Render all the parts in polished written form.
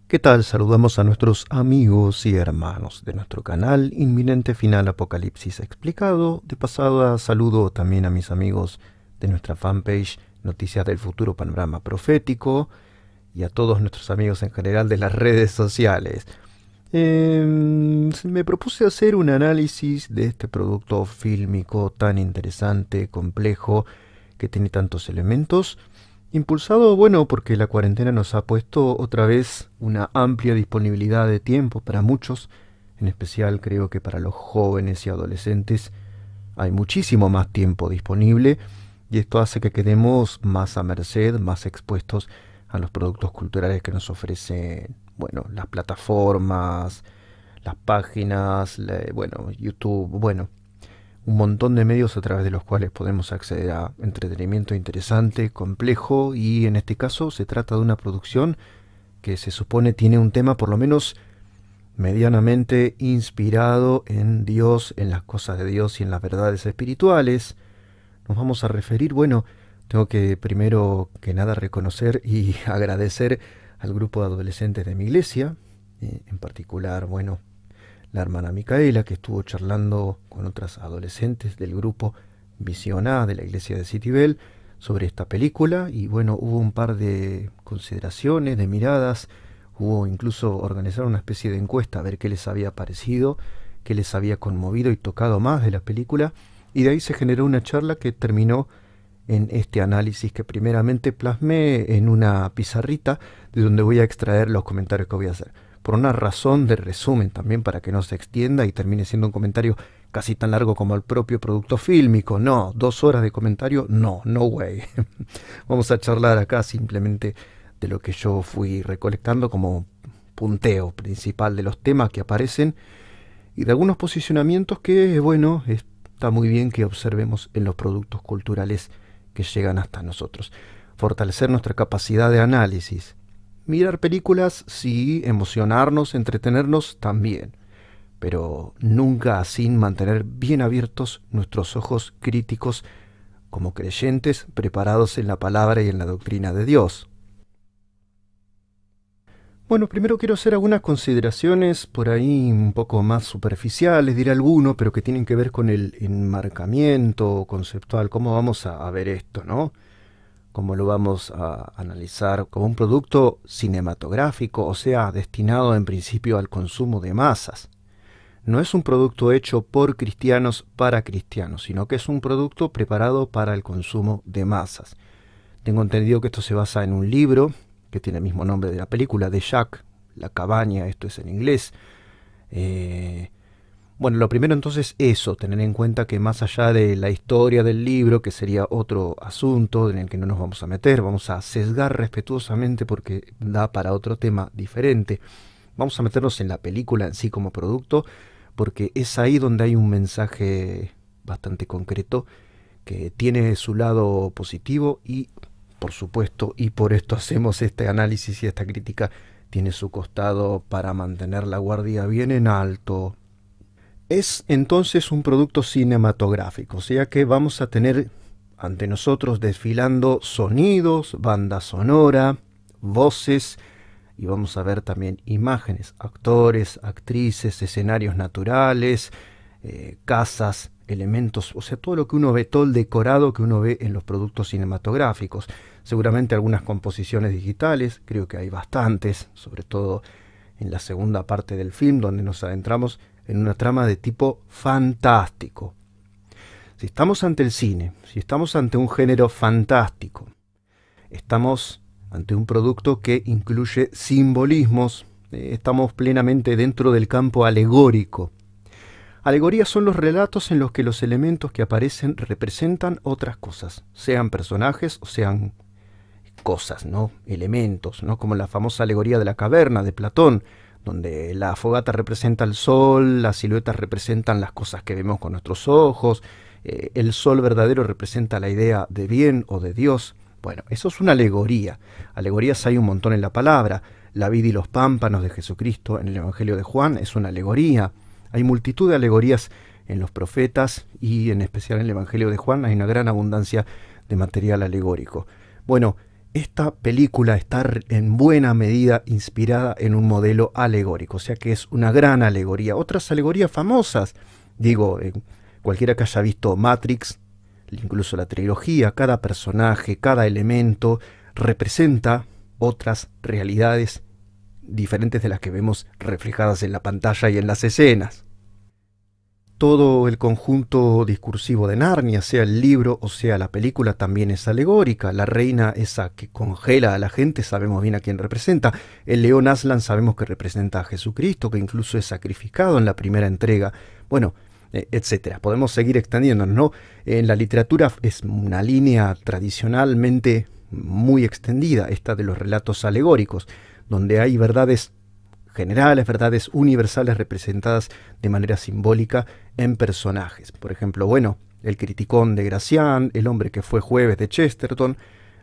¿Qué tal? Saludamos a nuestros amigos y hermanos de nuestro canal Inminente Final Apocalipsis Explicado. De pasada saludo también a mis amigos de nuestra fanpage Noticias del Futuro Panorama Profético y a todos nuestros amigos en general de las redes sociales. Me propuse hacer un análisis de este producto fílmico tan interesante, complejo, que tiene tantos elementos. Impulsado, bueno, porque la cuarentena nos ha puesto otra vez una amplia disponibilidad de tiempo para muchos, en especial creo que para los jóvenes y adolescentes hay muchísimo más tiempo disponible y esto hace que quedemos más a merced, más expuestos a los productos culturales que nos ofrecen, bueno, las plataformas, las páginas, YouTube, un montón de medios a través de los cuales podemos acceder a entretenimiento interesante, complejo, y en este caso se trata de una producción que se supone tiene un tema por lo menos medianamente inspirado en Dios, en las cosas de Dios y en las verdades espirituales. Nos vamos a referir, tengo que primero que nada reconocer y agradecer al grupo de adolescentes de mi iglesia, en particular, la hermana Micaela, que estuvo charlando con otras adolescentes del grupo Visión A de la iglesia de Citibel sobre esta película, y hubo un par de consideraciones, de miradas, hubo incluso organizar una especie de encuesta a ver qué les había parecido, qué les había conmovido y tocado más de la película, y de ahí se generó una charla que terminó en este análisis que primeramente plasmé en una pizarrita de donde voy a extraer los comentarios que voy a hacer. Por una razón de resumen también, para que no se extienda y termine siendo un comentario casi tan largo como el propio producto fílmico. No, 2 horas de comentario, no way. Vamos a charlar acá simplemente de lo que yo fui recolectando como punteo principal de los temas que aparecen y de algunos posicionamientos que, está muy bien que observemos en los productos culturales que llegan hasta nosotros. Fortalecer nuestra capacidad de análisis. Mirar películas, sí, emocionarnos, entretenernos también, pero nunca sin mantener bien abiertos nuestros ojos críticos como creyentes preparados en la palabra y en la doctrina de Dios. Primero quiero hacer algunas consideraciones por ahí un poco más superficiales, diré alguno, pero que tienen que ver con el enmarcamiento conceptual, cómo vamos a ver esto, ¿no? Cómo lo vamos a analizar como un producto cinematográfico, o sea, destinado en principio al consumo de masas. No es un producto hecho por cristianos para cristianos, sino que es un producto preparado para el consumo de masas. Tengo entendido que esto se basa en un libro que tiene el mismo nombre de la película, de Jack, La cabaña, esto es en inglés. Lo primero entonces eso, tener en cuenta que más allá de la historia del libro, que sería otro asunto en el que no nos vamos a meter, vamos a sesgar respetuosamente porque da para otro tema diferente. Vamos a meternos en la película en sí como producto, porque es ahí donde hay un mensaje bastante concreto que tiene su lado positivo y, por supuesto, y por esto hacemos este análisis y esta crítica, tiene su costado para mantener la guardia bien en alto. Es entonces un producto cinematográfico, o sea que vamos a tener ante nosotros desfilando sonidos, banda sonora, voces, y vamos a ver también imágenes, actores, actrices, escenarios naturales, casas, elementos, o sea, todo lo que uno ve, todo el decorado que uno ve en los productos cinematográficos. Seguramente algunas composiciones digitales, creo que hay bastantes, sobre todo en la segunda parte del film, donde nos adentramos en una trama de tipo fantástico. Si estamos ante el cine, si estamos ante un género fantástico, estamos ante un producto que incluye simbolismos, estamos plenamente dentro del campo alegórico. Alegorías son los relatos en los que los elementos que aparecen representan otras cosas, sean personajes o sean cosas, ¿no? Elementos, ¿no? Como la famosa alegoría de la caverna de Platón, donde la fogata representa el sol, las siluetas representan las cosas que vemos con nuestros ojos, el sol verdadero representa la idea de bien o de Dios. Bueno, eso es una alegoría. Alegorías hay un montón en la palabra. La vid y los pámpanos de Jesucristo en el Evangelio de Juan es una alegoría. Hay multitud de alegorías en los profetas y en especial en el Evangelio de Juan hay una gran abundancia de material alegórico. esta película está en buena medida inspirada en un modelo alegórico, o sea que es una gran alegoría. Otras alegorías famosas, digo, cualquiera que haya visto Matrix, incluso la trilogía, cada personaje, cada elemento representa otras realidades diferentes de las que vemos reflejadas en la pantalla y en las escenas. Todo el conjunto discursivo de Narnia, sea el libro o sea la película, también es alegórica. La reina esa que congela a la gente, sabemos bien a quién representa. El león Aslan sabemos que representa a Jesucristo, que incluso es sacrificado en la primera entrega. Bueno, etcétera. Podemos seguir extendiéndonos, ¿no? En la literatura es una línea tradicionalmente muy extendida, esta de los relatos alegóricos, donde hay verdades generales, verdades universales representadas de manera simbólica en personajes. Por ejemplo, bueno, el criticón de Gracián, el hombre que fue jueves de Chesterton,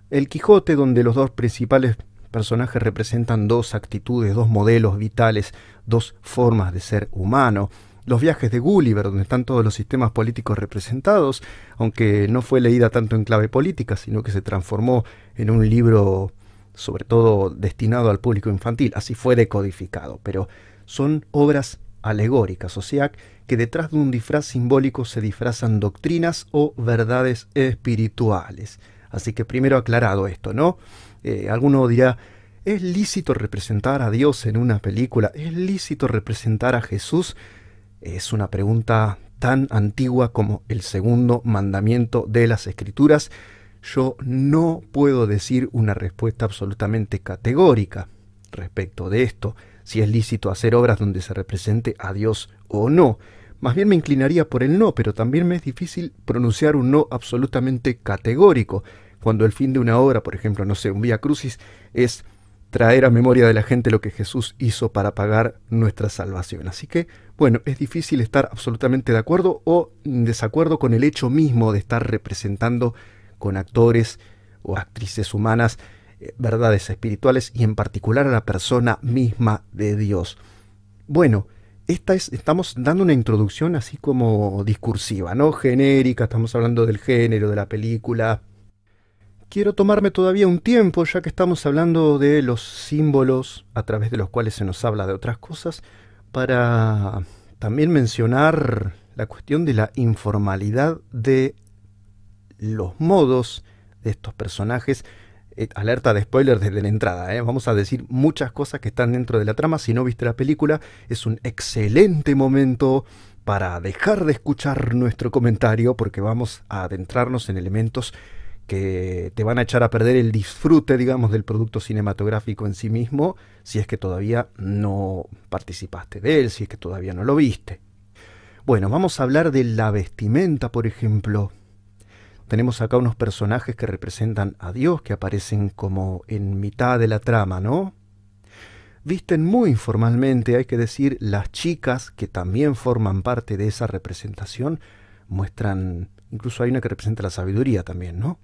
el Quijote, donde los dos principales personajes representan dos actitudes, dos modelos vitales, dos formas de ser humano. Los viajes de Gulliver, donde están todos los sistemas políticos representados, aunque no fue leída tanto en clave política, sino que se transformó en un libro sobre todo destinado al público infantil, así fue decodificado, pero son obras alegóricas, o sea que detrás de un disfraz simbólico se disfrazan doctrinas o verdades espirituales. Así que primero aclarado esto, ¿no? Alguno dirá, ¿es lícito representar a Dios en una película? ¿Es lícito representar a Jesús? Es una pregunta tan antigua como el segundo mandamiento de las Escrituras. Yo no puedo decir una respuesta absolutamente categórica respecto de esto, si es lícito hacer obras donde se represente a Dios o no. Más bien me inclinaría por el no, pero también me es difícil pronunciar un no absolutamente categórico, cuando el fin de una obra, por ejemplo, no sé, un Vía Crucis, es traer a memoria de la gente lo que Jesús hizo para pagar nuestra salvación. Así que, bueno, es difícil estar absolutamente de acuerdo o en desacuerdo con el hecho mismo de estar representando con actores o actrices humanas verdades espirituales y en particular a la persona misma de Dios. Bueno, estamos dando una introducción así como discursiva, ¿no? Genérica, estamos hablando del género de la película. Quiero tomarme todavía un tiempo, ya que estamos hablando de los símbolos a través de los cuales se nos habla de otras cosas, para también mencionar la cuestión de la informalidad de los modos de estos personajes. Alerta de spoiler desde la entrada, vamos a decir muchas cosas que están dentro de la trama. Si no viste la película, es un excelente momento para dejar de escuchar nuestro comentario, porque vamos a adentrarnos en elementos que te van a echar a perder el disfrute, digamos, del producto cinematográfico en sí mismo, si es que todavía no participaste de él, si es que todavía no lo viste. Bueno, vamos a hablar de la vestimenta, por ejemplo. Tenemos acá unos personajes que representan a Dios, que aparecen como en mitad de la trama, ¿no? Visten muy informalmente, hay que decir, las chicas que también forman parte de esa representación, muestran, incluso hay una que representa la sabiduría también, ¿no?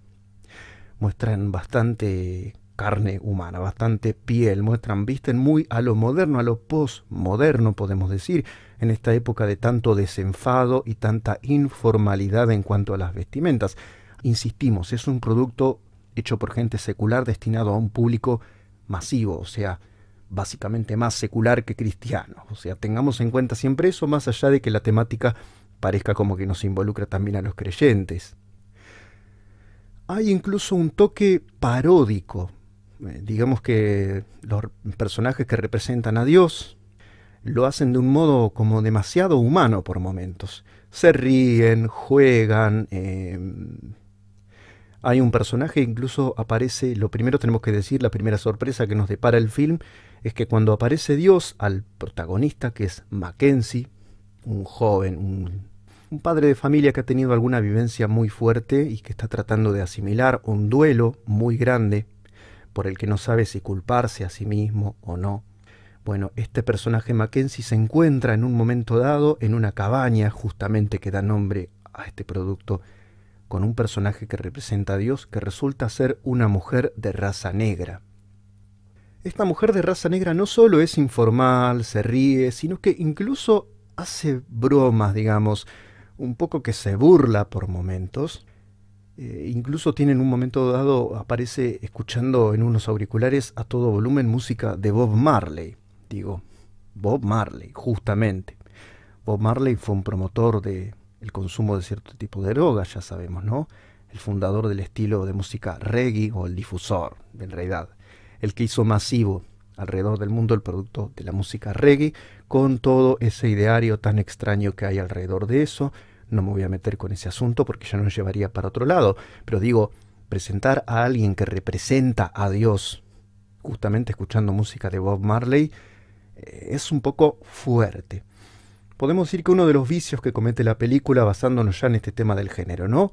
Muestran bastante carne humana, bastante piel, visten muy a lo moderno, a lo postmoderno, podemos decir, en esta época de tanto desenfado y tanta informalidad en cuanto a las vestimentas. Insistimos, es un producto hecho por gente secular destinado a un público masivo, o sea, básicamente más secular que cristiano. O sea, tengamos en cuenta siempre eso, más allá de que la temática parezca como que nos involucra también a los creyentes. Hay incluso un toque paródico. Digamos que los personajes que representan a Dios lo hacen de un modo como demasiado humano por momentos. Se ríen, juegan. Hay un personaje, incluso aparece, lo primero tenemos que decir, la primera sorpresa que nos depara el film, es que cuando aparece Dios al protagonista, que es Mackenzie, un joven, un padre de familia que ha tenido alguna vivencia muy fuerte y que está tratando de asimilar un duelo muy grande por el que no sabe si culparse a sí mismo o no. Bueno, este personaje Mackenzie se encuentra en un momento dado en una cabaña, justamente que da nombre a este producto, con un personaje que representa a Dios, que resulta ser una mujer de raza negra. Esta mujer de raza negra no solo es informal, se ríe, sino que incluso hace bromas, digamos, un poco que se burla por momentos. Incluso tiene en un momento dado, aparece escuchando en unos auriculares a todo volumen música de Bob Marley. Digo, Bob Marley, justamente. Bob Marley fue un promotor del consumo de cierto tipo de drogas, ya sabemos, ¿no? El fundador del estilo de música reggae, o el difusor, en realidad. El que hizo masivo alrededor del mundo el producto de la música reggae, con todo ese ideario tan extraño que hay alrededor de eso. No me voy a meter con ese asunto porque ya nos llevaría para otro lado, pero digo, presentar a alguien que representa a Dios, justamente escuchando música de Bob Marley, es un poco fuerte. Podemos decir que uno de los vicios que comete la película, basándonos ya en este tema del género, ¿no?,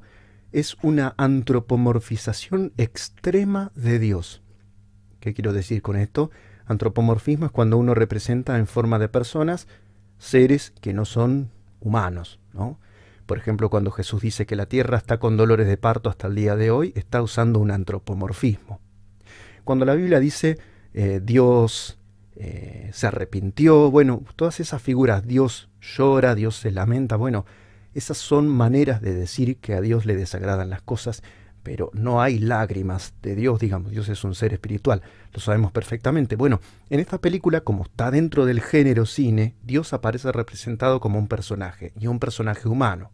es una antropomorfización extrema de Dios. ¿Qué quiero decir con esto? Antropomorfismo es cuando uno representa en forma de personas seres que no son humanos, ¿no? Por ejemplo, cuando Jesús dice que la tierra está con dolores de parto hasta el día de hoy, está usando un antropomorfismo. Cuando la Biblia dice Dios se arrepintió, bueno, todas esas figuras, Dios llora, Dios se lamenta, bueno, esas son maneras de decir que a Dios le desagradan las cosas, pero no hay lágrimas de Dios, digamos, Dios es un ser espiritual, lo sabemos perfectamente. Bueno, en esta película, como está dentro del género cine, Dios aparece representado como un personaje, y un personaje humano.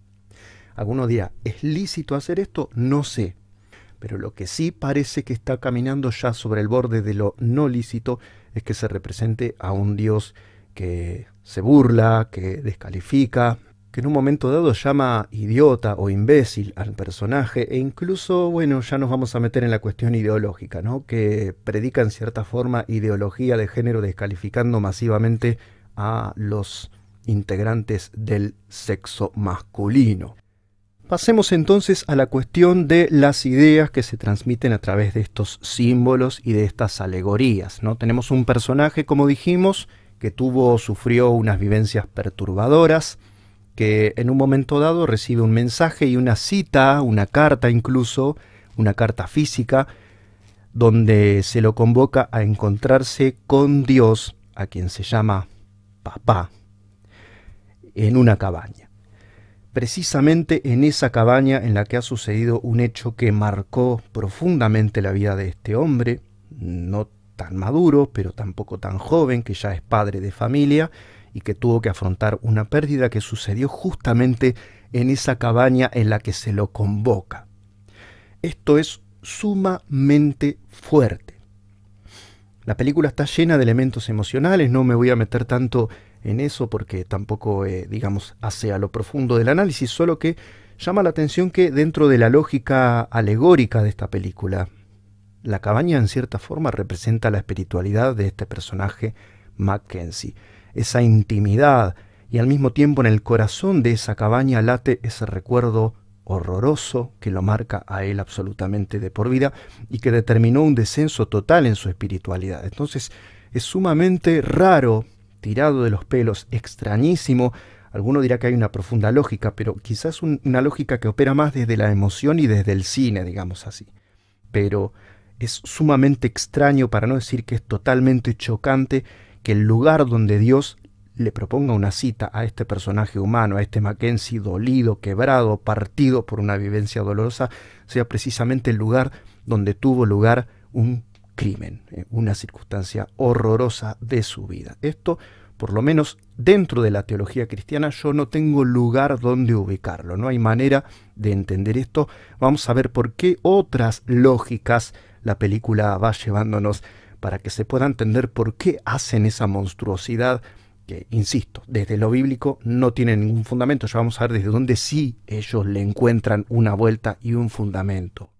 Alguno dirá, ¿es lícito hacer esto? No sé. Pero lo que sí parece que está caminando ya sobre el borde de lo no lícito es que se represente a un Dios que se burla, que descalifica, que en un momento dado llama idiota o imbécil al personaje, e incluso, bueno, ya nos vamos a meter en la cuestión ideológica, ¿no?, que predica en cierta forma ideología de género descalificando masivamente a los integrantes del sexo masculino. Pasemos entonces a la cuestión de las ideas que se transmiten a través de estos símbolos y de estas alegorías, ¿no? Tenemos un personaje, como dijimos, que sufrió unas vivencias perturbadoras, que en un momento dado recibe un mensaje y una cita, una carta incluso, una carta física, donde se lo convoca a encontrarse con Dios, a quien se llama Papá, en una cabaña. Precisamente en esa cabaña en la que ha sucedido un hecho que marcó profundamente la vida de este hombre, no tan maduro, pero tampoco tan joven, que ya es padre de familia y que tuvo que afrontar una pérdida que sucedió justamente en esa cabaña en la que se lo convoca. Esto es sumamente fuerte. La película está llena de elementos emocionales, no me voy a meter tanto en eso porque tampoco, digamos, hace a lo profundo del análisis, solo que llama la atención que dentro de la lógica alegórica de esta película, la cabaña en cierta forma representa la espiritualidad de este personaje Mackenzie, esa intimidad, y al mismo tiempo en el corazón de esa cabaña late ese recuerdo horroroso que lo marca a él absolutamente de por vida y que determinó un descenso total en su espiritualidad. Entonces es sumamente raro, tirado de los pelos, extrañísimo. Alguno dirá que hay una profunda lógica, pero quizás una lógica que opera más desde la emoción y desde el cine, digamos así. Pero es sumamente extraño, para no decir que es totalmente chocante, que el lugar donde Dios le proponga una cita a este personaje humano, a este Mackenzie dolido, quebrado, partido por una vivencia dolorosa, sea precisamente el lugar donde tuvo lugar un crimen, una circunstancia horrorosa de su vida. Esto, por lo menos dentro de la teología cristiana, yo no tengo lugar donde ubicarlo, no hay manera de entender esto. Vamos a ver por qué otras lógicas la película va llevándonos para que se pueda entender por qué hacen esa monstruosidad que, insisto, desde lo bíblico no tiene ningún fundamento. Ya vamos a ver desde dónde sí ellos le encuentran una vuelta y un fundamento.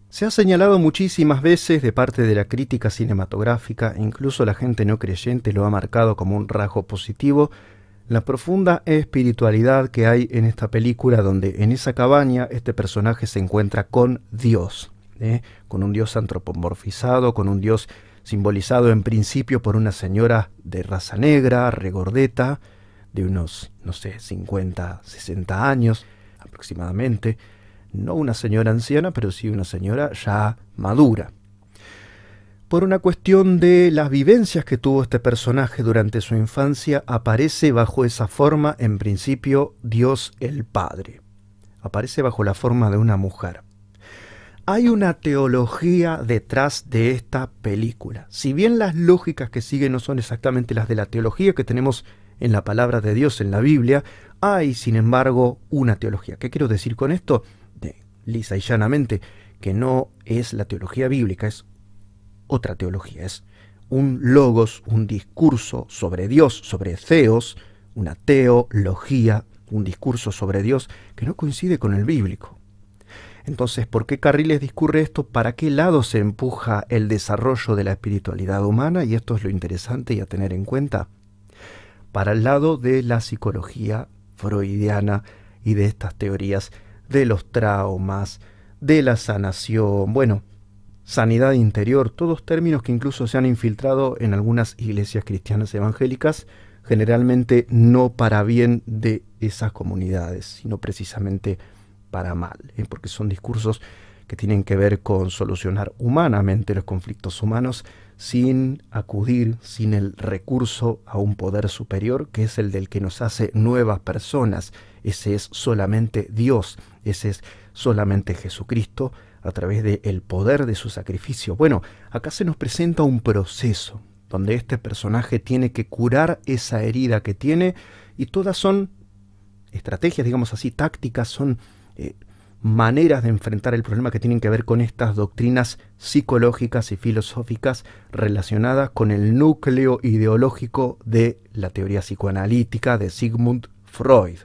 Se ha señalado muchísimas veces de parte de la crítica cinematográfica, incluso la gente no creyente lo ha marcado como un rasgo positivo, la profunda espiritualidad que hay en esta película, donde en esa cabaña este personaje se encuentra con Dios, con un Dios antropomorfizado, con un Dios simbolizado en principio por una señora de raza negra, regordeta, de unos, no sé, 50, 60 años aproximadamente. No una señora anciana, pero sí una señora ya madura. Por una cuestión de las vivencias que tuvo este personaje durante su infancia, aparece bajo esa forma, en principio, Dios el Padre. Aparece bajo la forma de una mujer. Hay una teología detrás de esta película. Si bien las lógicas que siguen no son exactamente las de la teología que tenemos en la palabra de Dios, en la Biblia, hay, sin embargo, una teología. ¿Qué quiero decir con esto? Lisa y llanamente, que no es la teología bíblica, es otra teología, es un logos, un discurso sobre Dios, sobre theos, una teología, un discurso sobre Dios que no coincide con el bíblico. Entonces, ¿por qué carriles discurre esto? ¿Para qué lado se empuja el desarrollo de la espiritualidad humana? Y esto es lo interesante y a tener en cuenta. Para el lado de la psicología freudiana y de estas teorías de los traumas, de la sanación, bueno, sanidad interior, todos términos que incluso se han infiltrado en algunas iglesias cristianas evangélicas, generalmente no para bien de esas comunidades, sino precisamente para mal, porque son discursos que tienen que ver con solucionar humanamente los conflictos humanos sin acudir, sin el recurso a un poder superior que es el del que nos hace nuevas personas. Ese es solamente Dios, ese es solamente Jesucristo a través del poder de su sacrificio. Bueno, acá se nos presenta un proceso donde este personaje tiene que curar esa herida que tiene y todas son estrategias, digamos así, tácticas, son maneras de enfrentar el problema que tienen que ver con estas doctrinas psicológicas y filosóficas relacionadas con el núcleo ideológico de la teoría psicoanalítica de Sigmund Freud.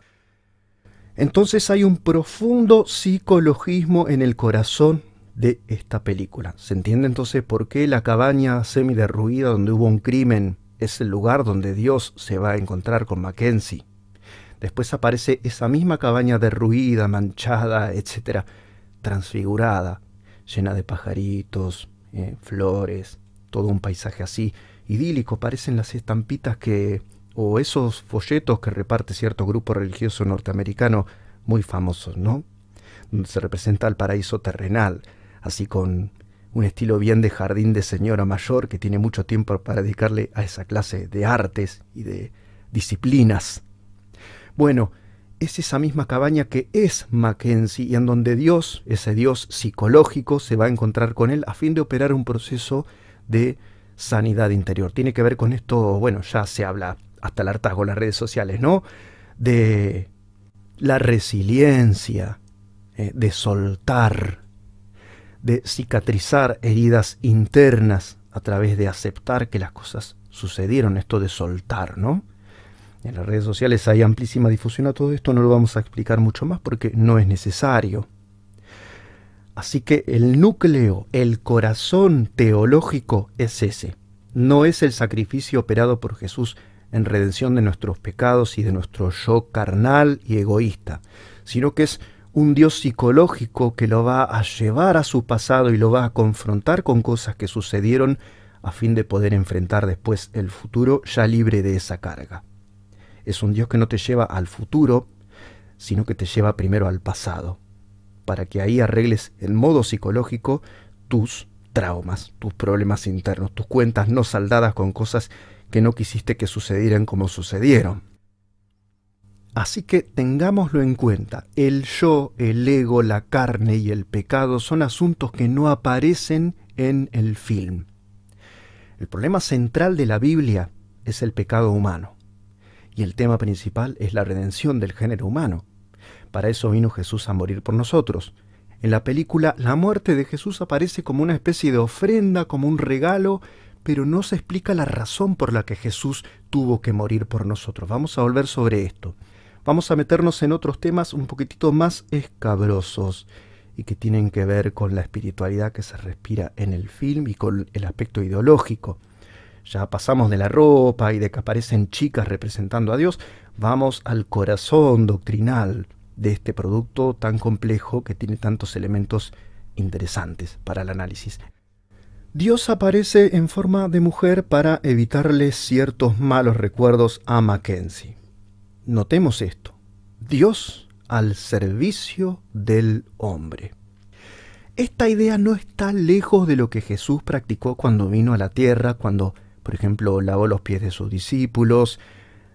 Entonces hay un profundo psicologismo en el corazón de esta película. ¿Se entiende entonces por qué la cabaña semiderruida donde hubo un crimen es el lugar donde Dios se va a encontrar con Mackenzie? Después aparece esa misma cabaña derruida, manchada, etcétera, transfigurada, llena de pajaritos, flores, todo un paisaje así idílico. Parecen las estampitas o esos folletos que reparte cierto grupo religioso norteamericano muy famosos, ¿no? Donde se representa el paraíso terrenal, así con un estilo bien de jardín de señora mayor que tiene mucho tiempo para dedicarle a esa clase de artes y de disciplinas. Bueno, es esa misma cabaña que es Mackenzie y en donde Dios, ese Dios psicológico, se va a encontrar con él a fin de operar un proceso de sanidad interior. Tiene que ver con esto, bueno, ya se habla hasta el hartazgo en las redes sociales, ¿no? De la resiliencia, de soltar, de cicatrizar heridas internas a través de aceptar que las cosas sucedieron, esto de soltar, ¿no? En las redes sociales hay amplísima difusión a todo esto, no lo vamos a explicar mucho más porque no es necesario. Así que el núcleo, el corazón teológico es ese. No es el sacrificio operado por Jesús en redención de nuestros pecados y de nuestro yo carnal y egoísta, sino que es un Dios psicológico que lo va a llevar a su pasado y lo va a confrontar con cosas que sucedieron a fin de poder enfrentar después el futuro ya libre de esa carga. Es un Dios que no te lleva al futuro, sino que te lleva primero al pasado, para que ahí arregles en modo psicológico tus traumas, tus problemas internos, tus cuentas no saldadas con cosas que no quisiste que sucedieran como sucedieron. Así que tengámoslo en cuenta, el yo, el ego, la carne y el pecado son asuntos que no aparecen en el film. El problema central de la Biblia es el pecado humano. Y el tema principal es la redención del género humano. Para eso vino Jesús a morir por nosotros. En la película, la muerte de Jesús aparece como una especie de ofrenda, como un regalo, pero no se explica la razón por la que Jesús tuvo que morir por nosotros. Vamos a volver sobre esto. Vamos a meternos en otros temas un poquitito más escabrosos y que tienen que ver con la espiritualidad que se respira en el film y con el aspecto ideológico. Ya pasamos de la ropa y de que aparecen chicas representando a Dios, vamos al corazón doctrinal de este producto tan complejo que tiene tantos elementos interesantes para el análisis. Dios aparece en forma de mujer para evitarle ciertos malos recuerdos a Mackenzie. Notemos esto, Dios al servicio del hombre. Esta idea no está lejos de lo que Jesús practicó cuando vino a la tierra, cuando por ejemplo, lavó los pies de sus discípulos,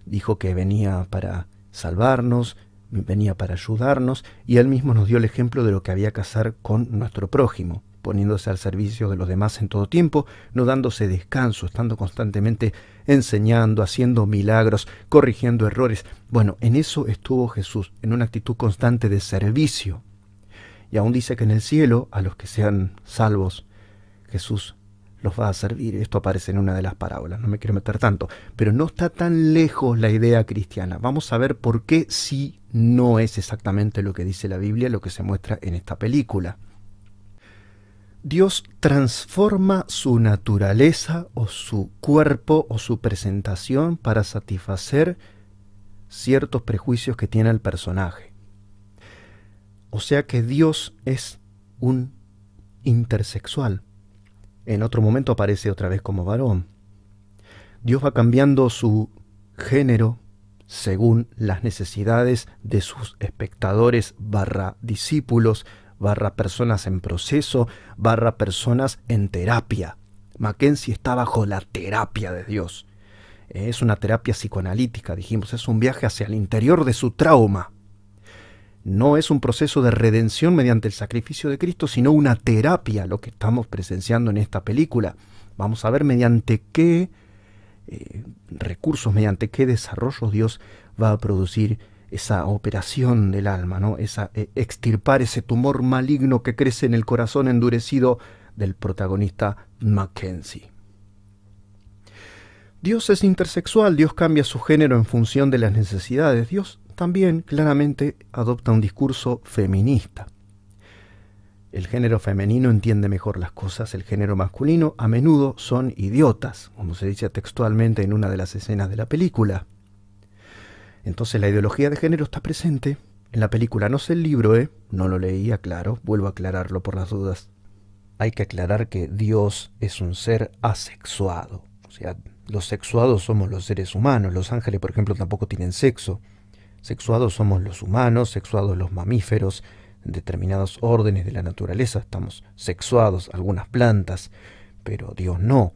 dijo que venía para salvarnos, venía para ayudarnos, y Él mismo nos dio el ejemplo de lo que había que hacer con nuestro prójimo, poniéndose al servicio de los demás en todo tiempo, no dándose descanso, estando constantemente enseñando, haciendo milagros, corrigiendo errores. Bueno, en eso estuvo Jesús, en una actitud constante de servicio. Y aún dice que en el cielo, a los que sean salvos, Jesús los va a servir. Esto aparece en una de las parábolas, no me quiero meter tanto, pero no está tan lejos la idea cristiana. Vamos a ver por qué sí no es exactamente lo que dice la Biblia, lo que se muestra en esta película. Dios transforma su naturaleza o su cuerpo o su presentación para satisfacer ciertos prejuicios que tiene el personaje. O sea que Dios es un intersexual. En otro momento aparece otra vez como varón. Dios va cambiando su género según las necesidades de sus espectadores / discípulos, / personas en proceso, / personas en terapia. Mackenzie está bajo la terapia de Dios. Es una terapia psicoanalítica, dijimos, es un viaje hacia el interior de su trauma. No es un proceso de redención mediante el sacrificio de Cristo, sino una terapia, lo que estamos presenciando en esta película. Vamos a ver mediante qué recursos, mediante qué desarrollos Dios va a producir esa operación del alma, ¿no? Extirpar ese tumor maligno que crece en el corazón endurecido del protagonista Mackenzie. Dios es intersexual, Dios cambia su género en función de las necesidades. Dios también claramente adopta un discurso feminista. El género femenino entiende mejor las cosas, el género masculino a menudo son idiotas, como se dice textualmente en una de las escenas de la película. Entonces la ideología de género está presente en la película. No sé el libro, no lo leí, aclaro, vuelvo a aclararlo por las dudas. Hay que aclarar que Dios es un ser asexuado, o sea, los sexuados somos los seres humanos. Los ángeles, por ejemplo, tampoco tienen sexo. Sexuados somos los humanos, sexuados los mamíferos, en determinados órdenes de la naturaleza estamos sexuados, algunas plantas, pero Dios no.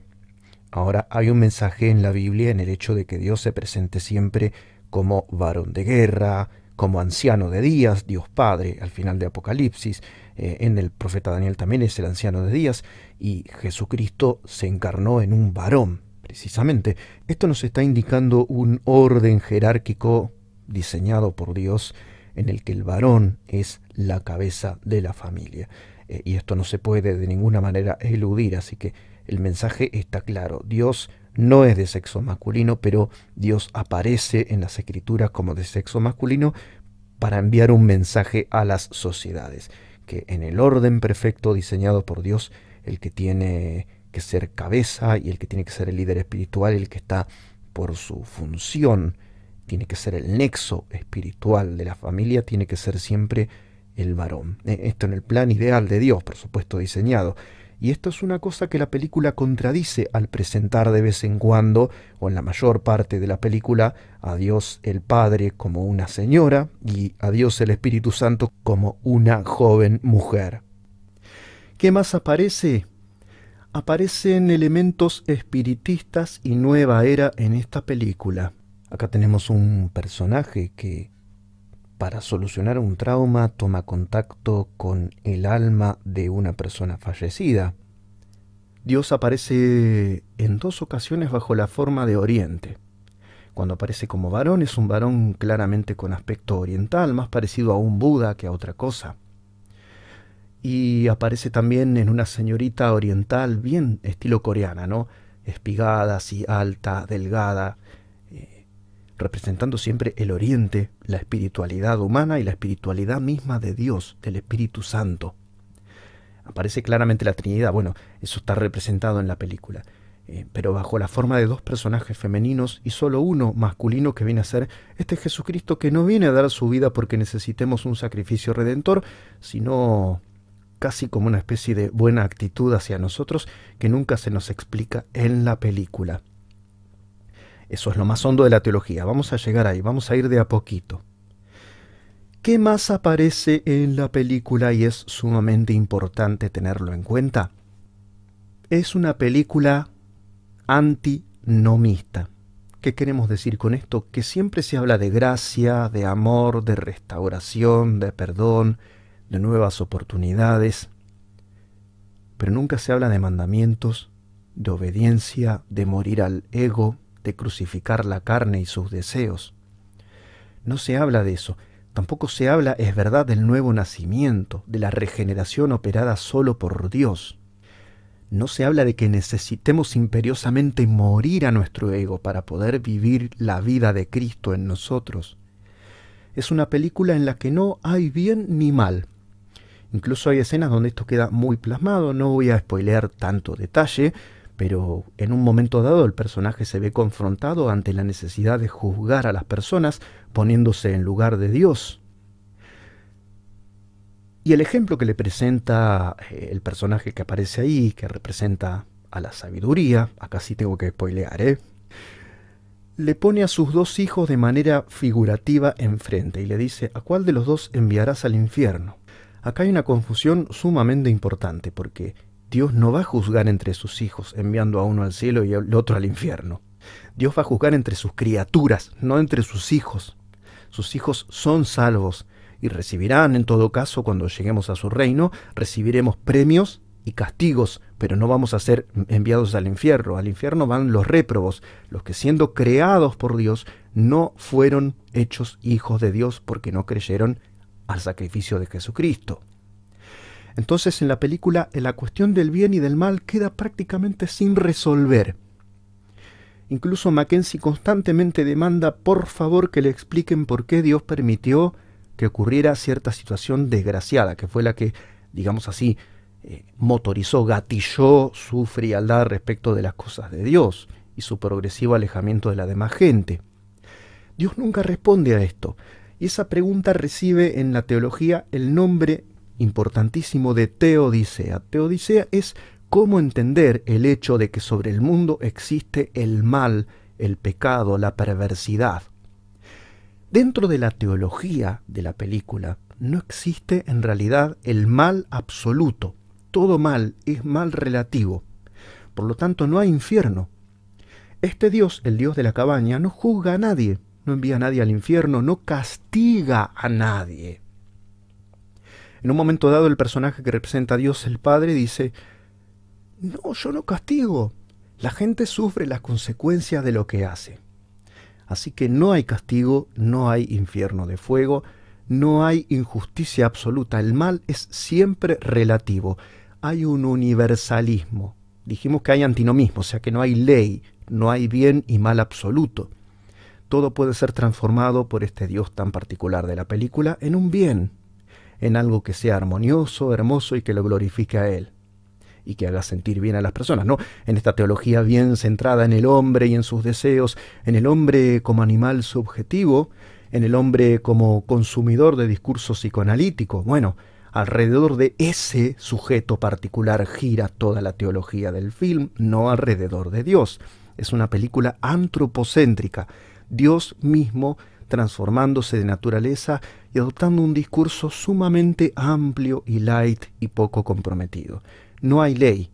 Ahora, hay un mensaje en la Biblia en el hecho de que Dios se presente siempre como varón de guerra, como anciano de días, Dios Padre, al final de Apocalipsis. En el profeta Daniel también es el anciano de días, y Jesucristo se encarnó en un varón, precisamente. Esto nos está indicando un orden jerárquico diseñado por Dios en el que el varón es la cabeza de la familia. Y esto no se puede de ninguna manera eludir, así que el mensaje está claro. Dios no es de sexo masculino, pero Dios aparece en las Escrituras como de sexo masculino para enviar un mensaje a las sociedades, que en el orden perfecto diseñado por Dios, el que tiene que ser cabeza y el que tiene que ser el líder espiritual, el que está por su función, tiene que ser el nexo espiritual de la familia, tiene que ser siempre el varón. Esto en el plan ideal de Dios, por supuesto, diseñado. Y esto es una cosa que la película contradice al presentar de vez en cuando, o en la mayor parte de la película, a Dios el Padre como una señora y a Dios el Espíritu Santo como una joven mujer. ¿Qué más aparece? Aparecen elementos espiritistas y nueva era en esta película. Acá tenemos un personaje que, para solucionar un trauma, toma contacto con el alma de una persona fallecida. Dios aparece en 2 ocasiones bajo la forma de Oriente. Cuando aparece como varón, es un varón claramente con aspecto oriental, más parecido a un Buda que a otra cosa. Y aparece también en una señorita oriental, bien estilo coreana, ¿no? Espigada, así alta, delgada, representando siempre el oriente, la espiritualidad humana y la espiritualidad misma de Dios, del Espíritu Santo. Aparece claramente la Trinidad, bueno, eso está representado en la película, pero bajo la forma de 2 personajes femeninos y solo uno masculino, que viene a ser este Jesucristo, que no viene a dar su vida porque necesitemos un sacrificio redentor, sino casi como una especie de buena actitud hacia nosotros que nunca se nos explica en la película. Eso es lo más hondo de la teología. Vamos a llegar ahí, vamos a ir de a poquito. ¿Qué más aparece en la película y es sumamente importante tenerlo en cuenta? Es una película antinomista. ¿Qué queremos decir con esto? Que siempre se habla de gracia, de amor, de restauración, de perdón, de nuevas oportunidades, pero nunca se habla de mandamientos, de obediencia, de morir al ego, de crucificar la carne y sus deseos. No se habla de eso. Tampoco se habla, es verdad, del nuevo nacimiento, de la regeneración operada solo por Dios. No se habla de que necesitemos imperiosamente morir a nuestro ego para poder vivir la vida de Cristo en nosotros. Es una película en la que no hay bien ni mal. Incluso hay escenas donde esto queda muy plasmado, no voy a spoilear tanto detalle, pero en un momento dado el personaje se ve confrontado ante la necesidad de juzgar a las personas poniéndose en lugar de Dios. Y el ejemplo que le presenta el personaje que aparece ahí, que representa a la sabiduría, acá sí tengo que spoilear, le pone a sus dos hijos de manera figurativa enfrente y le dice, ¿a cuál de los dos enviarás al infierno? Acá hay una confusión sumamente importante porque Dios no va a juzgar entre sus hijos enviando a uno al cielo y al otro al infierno. Dios va a juzgar entre sus criaturas, no entre sus hijos. Sus hijos son salvos y recibirán, en todo caso, cuando lleguemos a su reino, recibiremos premios y castigos, pero no vamos a ser enviados al infierno. Al infierno van los réprobos, los que siendo creados por Dios no fueron hechos hijos de Dios porque no creyeron al sacrificio de Jesucristo. Entonces en la película la cuestión del bien y del mal queda prácticamente sin resolver. Incluso Mackenzie constantemente demanda por favor que le expliquen por qué Dios permitió que ocurriera cierta situación desgraciada, que fue la que, digamos así, motorizó, gatilló su frialdad respecto de las cosas de Dios y su progresivo alejamiento de la demás gente. Dios nunca responde a esto, y esa pregunta recibe en la teología el nombre importantísimo de teodicea. Teodicea es cómo entender el hecho de que sobre el mundo existe el mal, el pecado, la perversidad. Dentro de la teología de la película no existe en realidad el mal absoluto. Todo mal es mal relativo. Por lo tanto, no hay infierno. Este Dios, el Dios de la cabaña, no juzga a nadie, no envía a nadie al infierno, no castiga a nadie. En un momento dado, el personaje que representa a Dios el Padre dice, no, yo no castigo. La gente sufre las consecuencias de lo que hace. Así que no hay castigo, no hay infierno de fuego, no hay injusticia absoluta. El mal es siempre relativo. Hay un universalismo. Dijimos que hay antinomismo, o sea que no hay ley, no hay bien y mal absoluto. Todo puede ser transformado por este Dios tan particular de la película en un bien, en algo que sea armonioso, hermoso y que lo glorifique a Él y que haga sentir bien a las personas, ¿no? En esta teología bien centrada en el hombre y en sus deseos, en el hombre como animal subjetivo, en el hombre como consumidor de discurso psicoanalítico. Bueno, alrededor de ese sujeto particular gira toda la teología del film, no alrededor de Dios. Es una película antropocéntrica, Dios mismo transformándose de naturaleza y adoptando un discurso sumamente amplio y light y poco comprometido. No hay ley,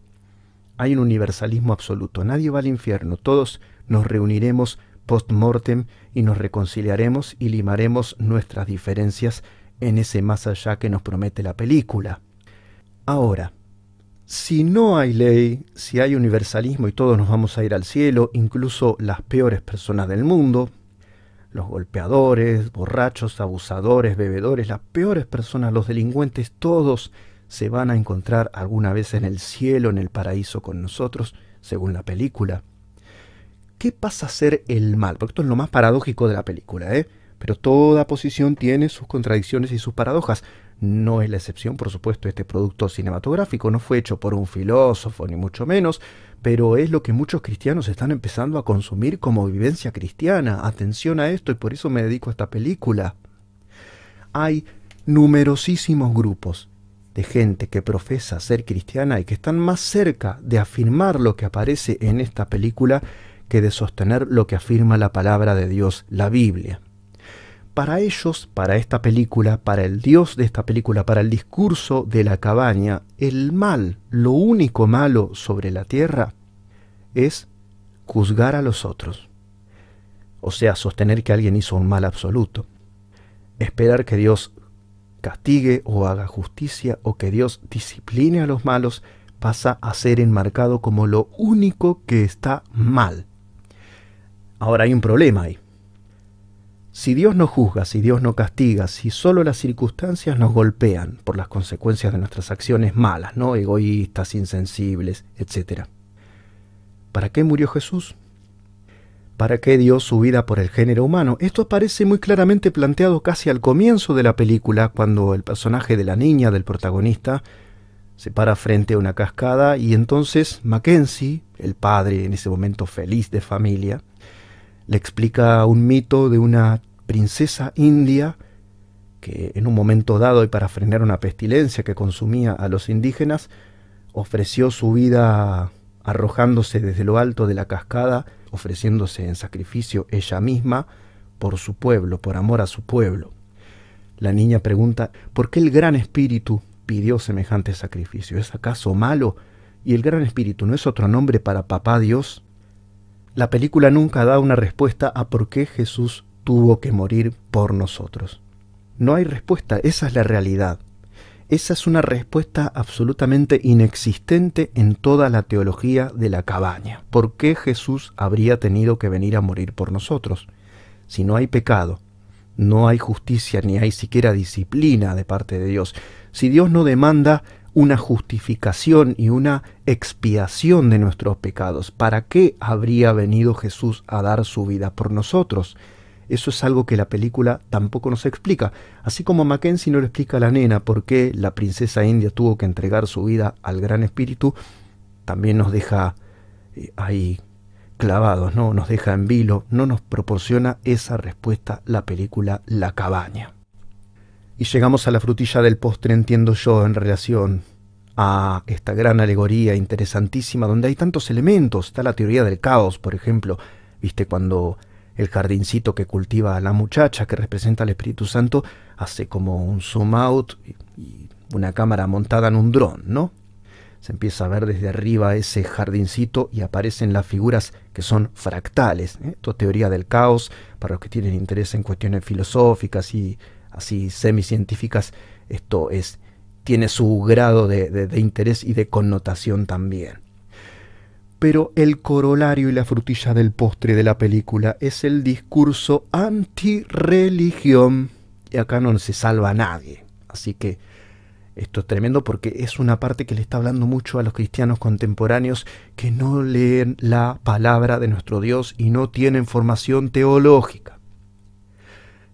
hay un universalismo absoluto. Nadie va al infierno, todos nos reuniremos post-mortem y nos reconciliaremos y limaremos nuestras diferencias en ese más allá que nos promete la película. Ahora, si no hay ley, si hay universalismo y todos nos vamos a ir al cielo, incluso las peores personas del mundo, los golpeadores, borrachos, abusadores, bebedores, las peores personas, los delincuentes, todos se van a encontrar alguna vez en el cielo, en el paraíso con nosotros, según la película. ¿Qué pasa a ser el mal? Porque esto es lo más paradójico de la película, pero toda posición tiene sus contradicciones y sus paradojas. No es la excepción, por supuesto, este producto cinematográfico. No fue hecho por un filósofo, ni mucho menos, pero es lo que muchos cristianos están empezando a consumir como vivencia cristiana. Atención a esto, y por eso me dedico a esta película. Hay numerosísimos grupos de gente que profesa ser cristiana y que están más cerca de afirmar lo que aparece en esta película que de sostener lo que afirma la palabra de Dios, la Biblia. Para ellos, para esta película, para el Dios de esta película, para el discurso de la cabaña, el mal, lo único malo sobre la tierra, es juzgar a los otros. o sea, sostener que alguien hizo un mal absoluto. Esperar que Dios castigue o haga justicia o que Dios discipline a los malos pasa a ser enmarcado como lo único que está mal. Ahora hay un problema ahí. Si Dios no juzga, si Dios no castiga, si solo las circunstancias nos golpean por las consecuencias de nuestras acciones malas, ¿no? Egoístas, insensibles, etc. ¿Para qué murió Jesús? ¿Para qué dio su vida por el género humano? Esto aparece muy claramente planteado casi al comienzo de la película, cuando el personaje de la niña, del protagonista, se para frente a una cascada y entonces Mackenzie, el padre en ese momento feliz de familia, le explica un mito de una princesa india que en un momento dado y para frenar una pestilencia que consumía a los indígenas, ofreció su vida arrojándose desde lo alto de la cascada, ofreciéndose en sacrificio ella misma por su pueblo, por amor a su pueblo. La niña pregunta, ¿por qué el Gran Espíritu pidió semejante sacrificio? ¿Es acaso malo? ¿Y el Gran Espíritu no es otro nombre para Papá Dios? La película nunca da una respuesta a por qué Jesús tuvo que morir por nosotros. No hay respuesta, esa es la realidad. Esa es una respuesta absolutamente inexistente en toda la teología de la cabaña. ¿Por qué Jesús habría tenido que venir a morir por nosotros? Si no hay pecado, no hay justicia ni hay siquiera disciplina de parte de Dios. Si Dios no demanda una justificación y una expiación de nuestros pecados, ¿para qué habría venido Jesús a dar su vida por nosotros? Eso es algo que la película tampoco nos explica. Así como Mackenzie no le explica a la nena por qué la princesa india tuvo que entregar su vida al Gran Espíritu, también nos deja ahí clavados, ¿no? Nos deja en vilo, no nos proporciona esa respuesta la película La Cabaña. Y llegamos a la frutilla del postre, entiendo yo, en relación a esta gran alegoría interesantísima donde hay tantos elementos. Está la teoría del caos, por ejemplo, ¿viste? Cuando el jardincito que cultiva la muchacha, que representa al Espíritu Santo, hace como un zoom out y una cámara montada en un dron, ¿no? Se empieza a ver desde arriba ese jardincito y aparecen las figuras que son fractales. Esto es teoría del caos, para los que tienen interés en cuestiones filosóficas y así semicientíficas, esto tiene su grado de interés y de connotación también. Pero el corolario y la frutilla del postre de la película es el discurso antirreligión. Y acá no se salva a nadie. Así que esto es tremendo porque es una parte que le está hablando mucho a los cristianos contemporáneos que no leen la palabra de nuestro Dios y no tienen formación teológica,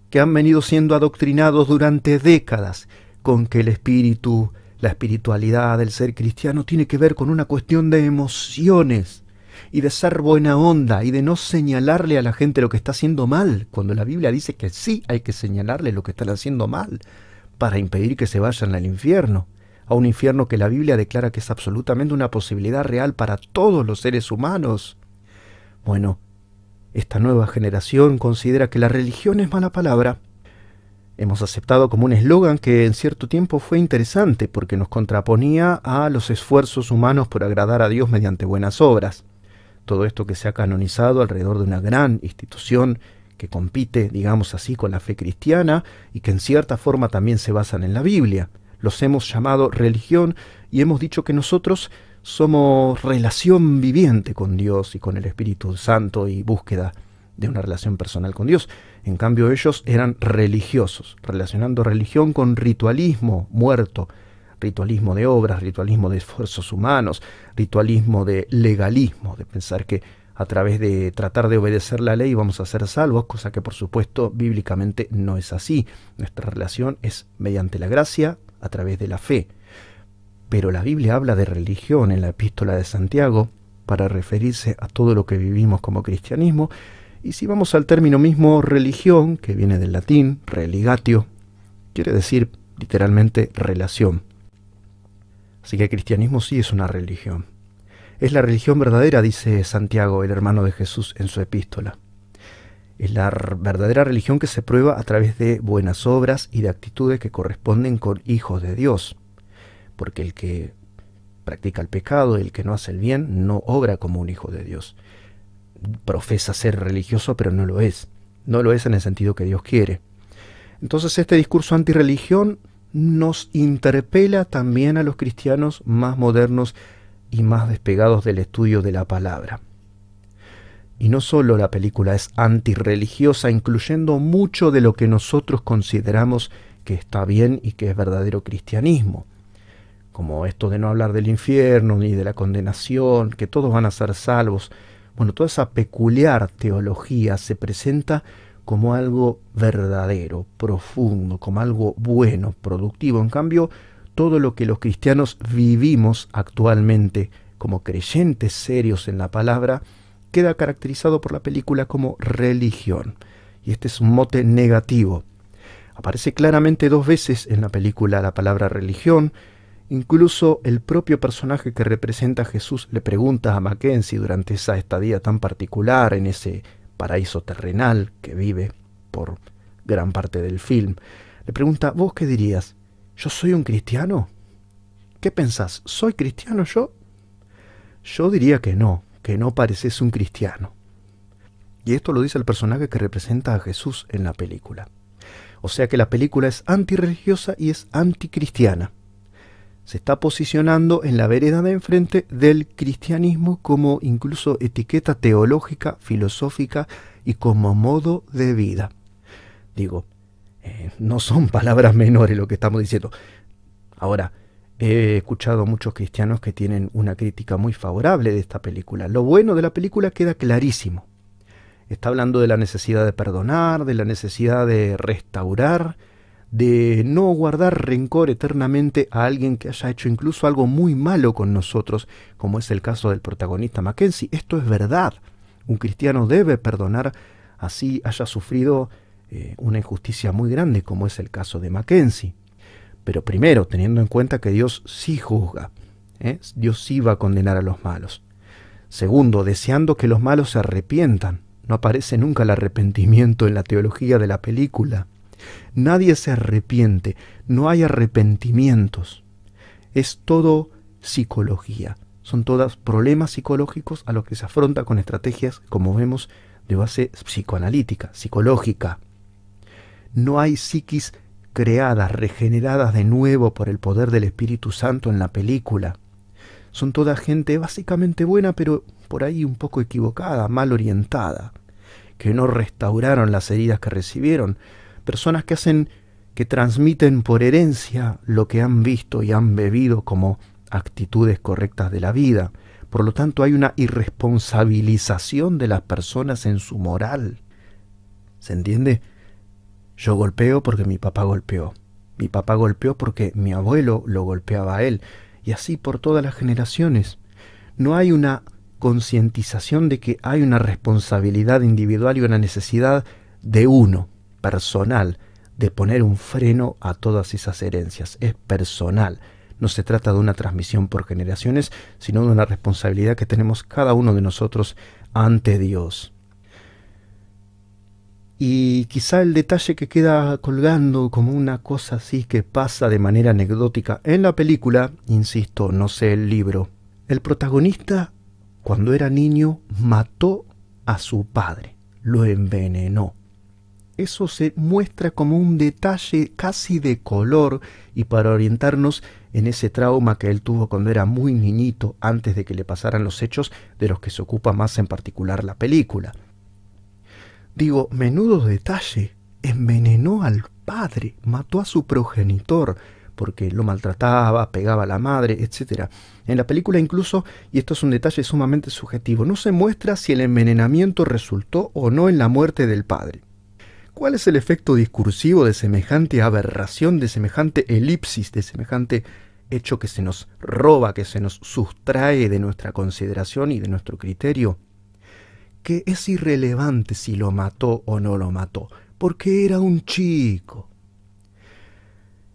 que han venido siendo adoctrinados durante décadas con que el espíritu, la espiritualidad del ser cristiano tiene que ver con una cuestión de emociones y de ser buena onda y de no señalarle a la gente lo que está haciendo mal, cuando la Biblia dice que sí hay que señalarle lo que están haciendo mal para impedir que se vayan al infierno, a un infierno que la Biblia declara que es absolutamente una posibilidad real para todos los seres humanos. Bueno, esta nueva generación considera que la religión es mala palabra. Hemos aceptado como un eslogan que en cierto tiempo fue interesante porque nos contraponía a los esfuerzos humanos por agradar a Dios mediante buenas obras. Todo esto que se ha canonizado alrededor de una gran institución que compite, digamos así, con la fe cristiana y que en cierta forma también se basan en la Biblia. Los hemos llamado religión y hemos dicho que nosotros somos relación viviente con Dios y con el Espíritu Santo y búsqueda de una relación personal con Dios. En cambio ellos eran religiosos, relacionando religión con ritualismo muerto, ritualismo de obras, ritualismo de esfuerzos humanos, ritualismo de legalismo, de pensar que a través de tratar de obedecer la ley vamos a ser salvos, cosa que por supuesto bíblicamente no es así. Nuestra relación es mediante la gracia, a través de la fe. Pero la Biblia habla de religión en la epístola de Santiago para referirse a todo lo que vivimos como cristianismo. Y si vamos al término mismo religión, que viene del latín, religatio, quiere decir literalmente relación. Así que el cristianismo sí es una religión. Es la religión verdadera, dice Santiago, el hermano de Jesús, en su epístola. Es la verdadera religión que se prueba a través de buenas obras y de actitudes que corresponden con hijos de Dios. Porque el que practica el pecado, el que no hace el bien, no obra como un hijo de Dios. profesa ser religioso, pero no lo es. No lo es en el sentido que Dios quiere. Entonces este discurso antirreligión nos interpela también a los cristianos más modernos y más despegados del estudio de la palabra. Y no solo la película es antirreligiosa, incluyendo mucho de lo que nosotros consideramos que está bien y que es verdadero cristianismo, como esto de no hablar del infierno ni de la condenación, que todos van a ser salvos. Bueno, toda esa peculiar teología se presenta como algo verdadero, profundo, como algo bueno, productivo. En cambio, todo lo que los cristianos vivimos actualmente como creyentes serios en la palabra queda caracterizado por la película como religión. Y este es un mote negativo. Aparece claramente 2 veces en la película la palabra religión. Incluso el propio personaje que representa a Jesús le pregunta a Mackenzie durante esa estadía tan particular en ese paraíso terrenal que vive por gran parte del film. Le pregunta, ¿vos qué dirías? ¿Yo soy un cristiano? ¿Qué pensás? ¿Soy cristiano yo? Yo diría que no pareces un cristiano. Y esto lo dice el personaje que representa a Jesús en la película. O sea que la película es antirreligiosa y es anticristiana. Se está posicionando en la vereda de enfrente del cristianismo como incluso etiqueta teológica, filosófica y como modo de vida. Digo, no son palabras menores lo que estamos diciendo. Ahora, he escuchado a muchos cristianos que tienen una crítica muy favorable de esta película. Lo bueno de la película queda clarísimo. Está hablando de la necesidad de perdonar, de la necesidad de restaurar, de no guardar rencor eternamente a alguien que haya hecho incluso algo muy malo con nosotros, como es el caso del protagonista Mackenzie. Esto es verdad. Un cristiano debe perdonar, así haya sufrido una injusticia muy grande, como es el caso de Mackenzie. Pero primero, teniendo en cuenta que Dios sí juzga, Dios sí va a condenar a los malos. Segundo, deseando que los malos se arrepientan. No aparece nunca el arrepentimiento en la teología de la película. Nadie se arrepiente, no hay arrepentimientos. Es todo psicología. Son todos problemas psicológicos a los que se afronta con estrategias, como vemos, de base psicoanalítica, psicológica. No hay psiquis creadas, regeneradas de nuevo por el poder del Espíritu Santo en la película. Son toda gente básicamente buena, pero por ahí un poco equivocada, mal orientada, que no restauraron las heridas que recibieron. Personas que transmiten por herencia lo que han visto y han bebido como actitudes correctas de la vida. Por lo tanto, hay una irresponsabilización de las personas en su moral. ¿Se entiende? Yo golpeo porque mi papá golpeó. Mi papá golpeó porque mi abuelo lo golpeaba a él. Y así por todas las generaciones. No hay una concientización de que hay una responsabilidad individual y una necesidad de uno, personal, de poner un freno a todas esas herencias. Es personal. No se trata de una transmisión por generaciones, sino de una responsabilidad que tenemos cada uno de nosotros ante Dios. Y quizá el detalle que queda colgando como una cosa así que pasa de manera anecdótica en la película, insisto, no sé el libro, el protagonista cuando era niño mató a su padre, lo envenenó. Eso se muestra como un detalle casi de color y para orientarnos en ese trauma que él tuvo cuando era muy niñito antes de que le pasaran los hechos de los que se ocupa más en particular la película. Digo, menudo detalle, envenenó al padre, mató a su progenitor porque lo maltrataba, pegaba a la madre, etc. En la película incluso, y esto es un detalle sumamente subjetivo, no se muestra si el envenenamiento resultó o no en la muerte del padre. ¿Cuál es el efecto discursivo de semejante aberración, de semejante elipsis, de semejante hecho que se nos roba, que se nos sustrae de nuestra consideración y de nuestro criterio? Que es irrelevante si lo mató o no lo mató, porque era un chico.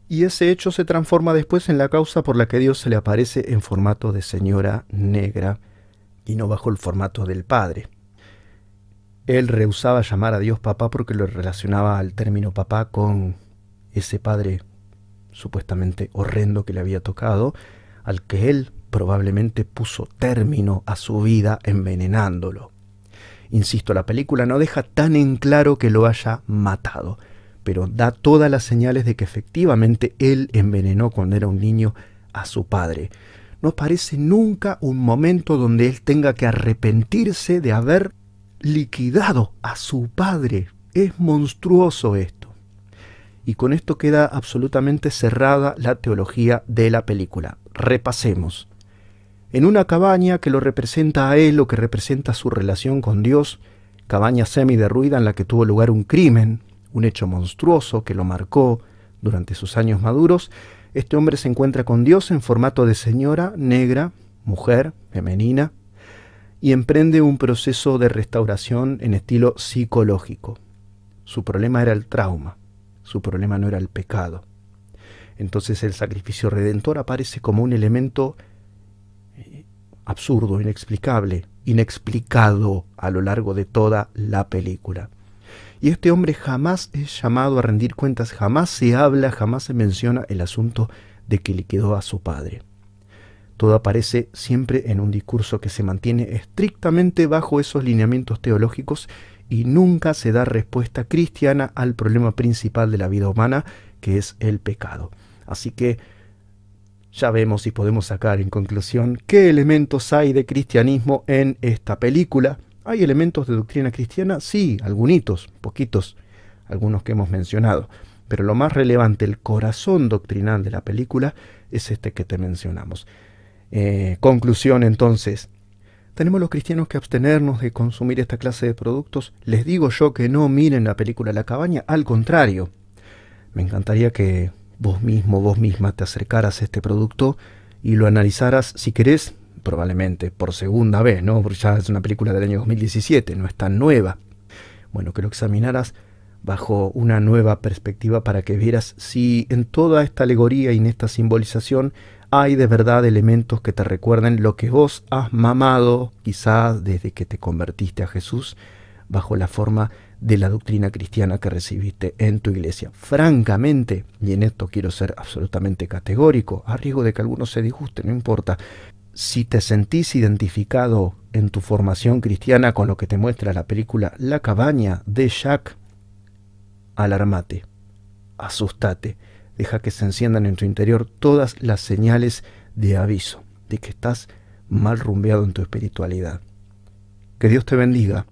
Y ese hecho se transforma después en la causa por la que Dios se le aparece en formato de señora negra y no bajo el formato del padre. Él rehusaba llamar a Dios papá porque lo relacionaba al término papá con ese padre supuestamente horrendo que le había tocado, al que él probablemente puso término a su vida envenenándolo. Insisto, la película no deja tan en claro que lo haya matado, pero da todas las señales de que efectivamente él envenenó cuando era un niño a su padre. No aparece nunca un momento donde él tenga que arrepentirse de haber liquidado a su padre. Es monstruoso esto. Y con esto queda absolutamente cerrada la teología de la película. Repasemos. En una cabaña que lo representa a él o que representa su relación con Dios, cabaña semi-derruida en la que tuvo lugar un crimen, un hecho monstruoso que lo marcó durante sus años maduros, este hombre se encuentra con Dios en formato de señora, negra, mujer, femenina, y emprende un proceso de restauración en estilo psicológico. Su problema era el trauma, su problema no era el pecado. Entonces el sacrificio redentor aparece como un elemento absurdo, inexplicable, inexplicado a lo largo de toda la película. Y este hombre jamás es llamado a rendir cuentas, jamás se habla, jamás se menciona el asunto de que liquidó a su padre. Todo aparece siempre en un discurso que se mantiene estrictamente bajo esos lineamientos teológicos y nunca se da respuesta cristiana al problema principal de la vida humana, que es el pecado. Así que ya vemos y podemos sacar en conclusión qué elementos hay de cristianismo en esta película. ¿Hay elementos de doctrina cristiana? Sí, algunitos, poquitos, algunos que hemos mencionado. Pero lo más relevante, el corazón doctrinal de la película, es este que te mencionamos. Conclusión entonces, ¿tenemos los cristianos que abstenernos de consumir esta clase de productos? Les digo yo que no miren la película La Cabaña, al contrario. Me encantaría que vos mismo, vos misma te acercaras a este producto y lo analizaras, si querés, probablemente por segunda vez, ¿no? Porque ya es una película del año 2017, no es tan nueva. Bueno, que lo examinaras bajo una nueva perspectiva para que vieras si en toda esta alegoría y en esta simbolización hay de verdad elementos que te recuerden lo que vos has mamado, quizás desde que te convertiste a Jesús, bajo la forma de la doctrina cristiana que recibiste en tu iglesia. Francamente, y en esto quiero ser absolutamente categórico, a riesgo de que algunos se disgusten, no importa, si te sentís identificado en tu formación cristiana con lo que te muestra la película La Cabaña de Jacques, alarmate, asustate, deja que se enciendan en tu interior todas las señales de aviso de que estás mal rumbeado en tu espiritualidad. Que Dios te bendiga.